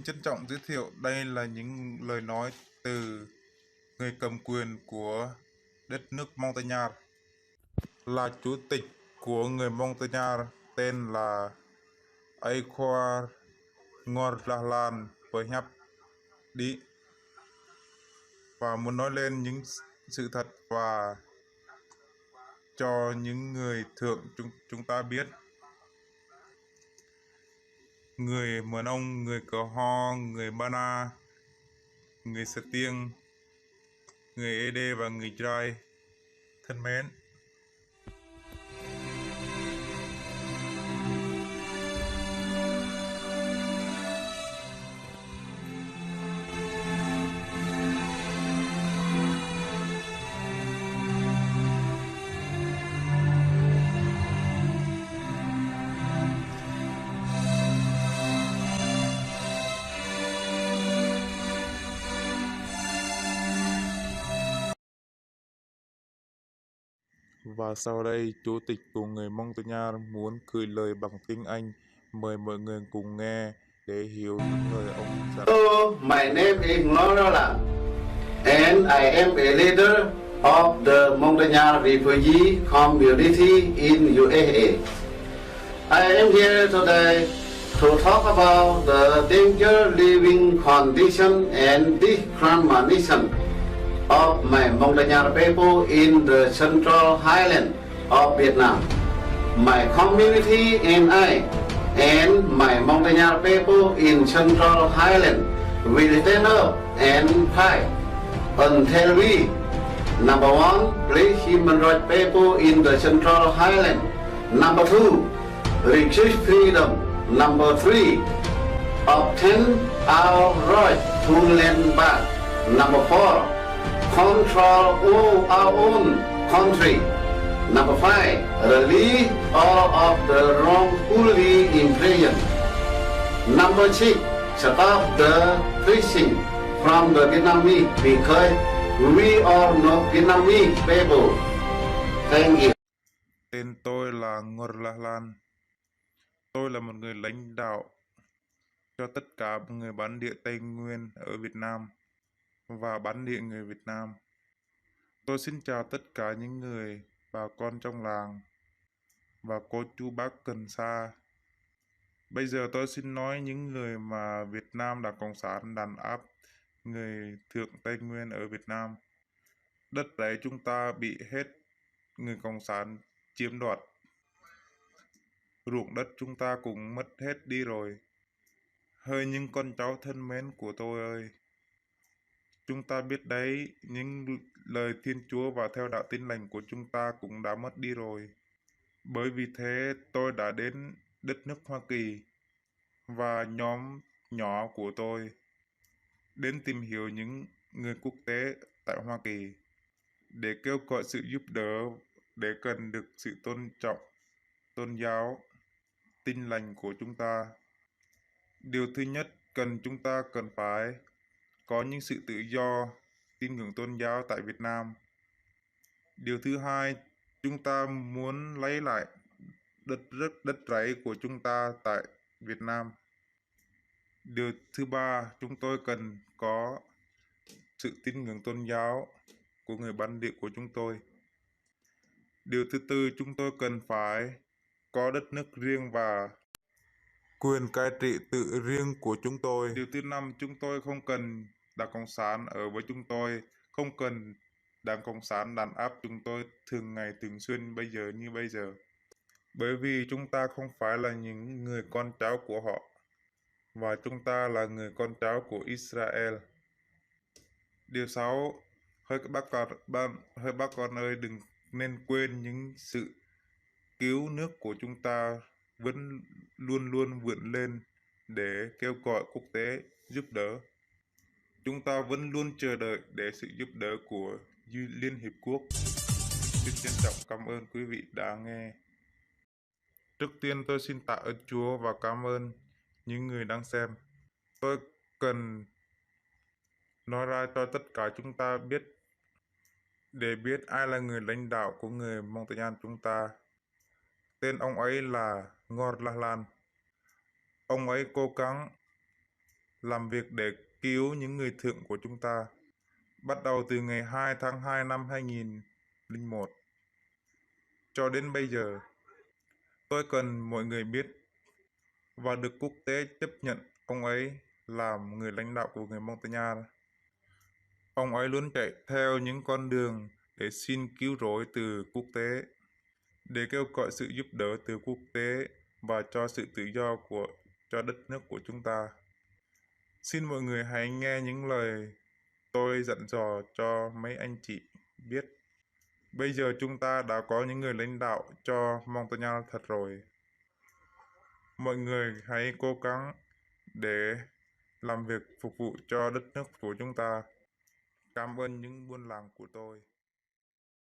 trân trọng giới thiệu đây là những lời nói từ người cầm quyền của đất nước Montagnard, là chủ tịch của người Montagnard tên là Aykroyd Ngorlalan Perhap đi và muốn nói lên những sự thật và cho những người thượng chúng ta biết. Người Mờ Nông, người Cờ Ho, người Ba Na, người Sơ Tiêng, người Ê Đê và người Trai thân mến, và sau đây chủ tịch của người Montagnard muốn gửi lời bằng tiếng Anh, mời mọi người cùng nghe để hiểu những lời ông dặn. Hello, my name is Ngorlalan, and I am a leader of the Montagnard refugee community in UAE. I am here today to talk about the danger living condition and discrimination of my Montagnard people in the Central Highland of Vietnam. My community and my Montagnard people in Central Highland will stand up and fight until we, number one, place human rights people in the Central Highland. Number two, receive freedom. Number three, obtain our right to land back. Number four, control our own country. Number five, release all of the wrongfully imprisoned. Number six, stop the fishing from the Vietnamese because we are not Vietnamese people. Thank you. Tên tôi là Ngorlalan. Tôi là một người lãnh đạo cho tất cả người bản địa Tây Nguyên ở Việt Nam và bản địa người Việt Nam. Tôi xin chào tất cả những người bà con trong làng và cô chú bác gần xa. Bây giờ tôi xin nói những người mà Việt Nam Đảng Cộng sản đàn áp người thượng Tây Nguyên ở Việt Nam. Đất đai chúng ta bị hết người Cộng sản chiếm đoạt. Ruộng đất chúng ta cũng mất hết đi rồi. Hỡi những con cháu thân mến của tôi ơi! Chúng ta biết đấy, những lời Thiên Chúa và theo đạo Tin lành của chúng ta cũng đã mất đi rồi. Bởi vì thế tôi đã đến đất nước Hoa Kỳ và nhóm nhỏ của tôi đến tìm hiểu những người quốc tế tại Hoa Kỳ để kêu gọi sự giúp đỡ, để cần được sự tôn trọng tôn giáo, Tin lành của chúng ta. Điều thứ nhất, chúng ta cần phải có những sự tự do, tín ngưỡng tôn giáo tại Việt Nam. Điều thứ hai, chúng ta muốn lấy lại đất rẫy của chúng ta tại Việt Nam. Điều thứ ba, chúng tôi cần có sự tín ngưỡng tôn giáo của người bản địa của chúng tôi. Điều thứ tư, chúng tôi cần phải có đất nước riêng và quyền cai trị tự riêng của chúng tôi. Điều thứ năm, chúng tôi không cần Đảng Cộng sản ở với chúng tôi, không cần Đảng Cộng sản đàn áp chúng tôi thường xuyên như bây giờ. Bởi vì chúng ta không phải là những người con cháu của họ, và chúng ta là người con cháu của Israel. Điều 6, hỡi bác con ơi, đừng nên quên những sự cứu nước của chúng ta vẫn luôn luôn vươn lên để kêu gọi quốc tế giúp đỡ. Chúng ta vẫn luôn chờ đợi để sự giúp đỡ của Liên Hiệp Quốc. Xin trân trọng cảm ơn quý vị đã nghe. Trước tiên tôi xin tạ ơn Chúa và cảm ơn những người đang xem. Tôi cần nói ra cho tất cả chúng ta biết để biết ai là người lãnh đạo của người Montagnard chúng ta. Tên ông ấy là Ngorlalan. Ông ấy cố gắng làm việc để cứu những người thượng của chúng ta, bắt đầu từ ngày 2 tháng 2 năm 2001 cho đến bây giờ. Tôi cần mọi người biết và được quốc tế chấp nhận ông ấy làm người lãnh đạo của người Montagnard. Ông ấy luôn chạy theo những con đường để xin cứu rỗi từ quốc tế, để kêu gọi sự giúp đỡ từ quốc tế và cho sự tự do cho đất nước của chúng ta. Xin mọi người hãy nghe những lời tôi dặn dò cho mấy anh chị biết. Bây giờ chúng ta đã có những người lãnh đạo cho Montagnard thật rồi. Mọi người hãy cố gắng để làm việc phục vụ cho đất nước của chúng ta. Cảm ơn những buôn làng của tôi.